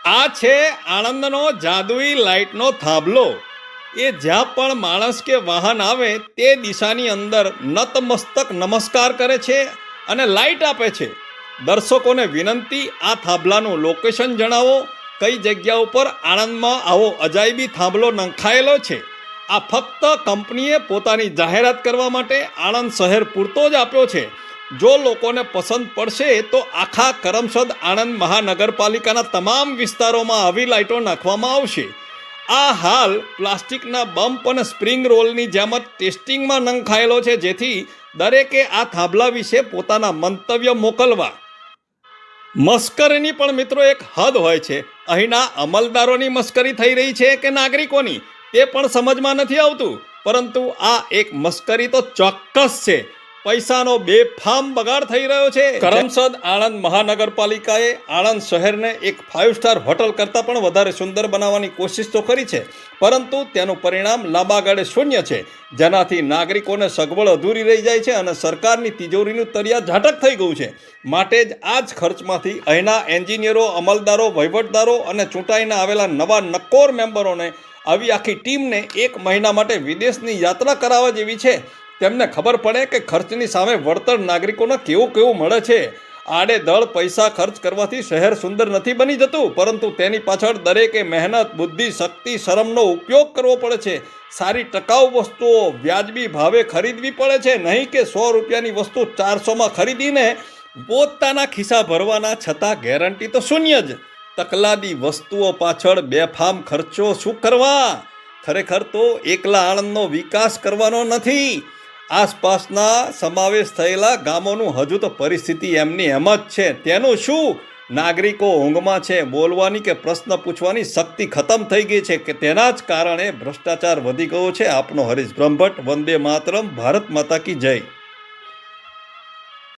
આ છે આણંદનો જાદુઈ લાઇટનો થાંભલો. એ જ્યાં પણ માણસ કે વાહન આવે તે દિશાની અંદર નતમસ્તક નમસ્કાર કરે છે અને લાઇટ આપે છે. દર્શકોને વિનંતી, આ થાંભલાનું લોકેશન જણાવો. કઈ જગ્યા ઉપર આણંદમાં આવો અજાયબી થાંભલો નંખાયેલો છે? આ ફક્ત કંપનીએ પોતાની જાહેરાત કરવા માટે આણંદ શહેર પૂરતો જ આપ્યો છે. જો લોકોને પસંદ પડશે તો આખા કરમસદ આણંદ મહાનગરપાલિકાના તમામ વિસ્તારોમાં આવી લાઇટો નાખવામાં આવશે. આ હાલ પ્લાસ્ટિકના બમ્પ અને સ્પ્રિંગ રોલની જેમ જ ટેસ્ટિંગમાં નંખાયેલો છે, જેથી દરેકે આ થાંભલા વિશે પોતાના મંતવ્ય મોકલવા. મસ્કરીની પણ મિત્રો એક હદ હોય છે. અહીંના અમલદારોની મસ્કરી થઈ રહી છે કે નાગરિકોની તે પણ સમજમાં નથી આવતું, પરંતુ આ એક મસ્કરી તો ચોક્કસ છે. પૈસાનો બેફામ બગાડ થઈ રહ્યો છે. કરમસદ આણંદ મહાનગરપાલિકાએ આણંદ શહેરને એક 5 સ્ટાર હોટલ કરતાં પણ વધારે સુંદર બનાવવાની કોશિશ તો કરી છે, પરંતુ તેનું પરિણામ લાંબા ગાળે શૂન્ય છે, જેનાથી નાગરિકોને સગવડ અધૂરી રહી જાય છે અને સરકારની તિજોરીનું તળિયા ઝાટક થઈ ગયું છે. માટે જ આ જ ખર્ચમાંથી અહીંના એન્જિનિયરો, અમલદારો, વહીવટદારો અને ચૂંટાઈને આવેલા નવા નક્કોર મેમ્બરોને આવી આખી ટીમને 1 મહિના માટે વિદેશની યાત્રા કરાવવા જેવી છે. તેમને ખબર પડે કે ખર્ચની સામે વળતર નાગરિકોને કેવું મળે છે. આડેધડ પૈસા ખર્ચ કરવાથી શહેર સુંદર નથી બની જતું, પરંતુ તેની પાછળ દરેકે મહેનત, બુદ્ધિ, શક્તિ, શરમનો ઉપયોગ કરવો પડે છે. સારી ટકાઉ વસ્તુઓ વ્યાજબી ભાવે ખરીદવી પડે છે, નહીં કે 100 રૂપિયાની વસ્તુ 400માં ખરીદીને પોતાના ખિસ્સા ભરવાના, છતાં ગેરંટી તો શૂન્ય જ. તકલાદી વસ્તુઓ પાછળ બેફામ ખર્ચો શું કરવા? ખરેખર તો એકલા આણંદનો વિકાસ કરવાનો નથી. આસપાસના સમાવેશ થયેલા ગામોનું હજુ તો પરિસ્થિતિ એમની એમ જ છે. તેનું શું? નાગરિકો ઊંઘમાં છે. બોલવાની કે પ્રશ્ન પૂછવાની શક્તિ ખતમ થઈ ગઈ છે કે તેના જ કારણે ભ્રષ્ટાચાર વધી ગયો છે. આપનો હરીશ બ્રહ્મભટ્ટ. વંદે માતરમ. ભારત માતા કી જય.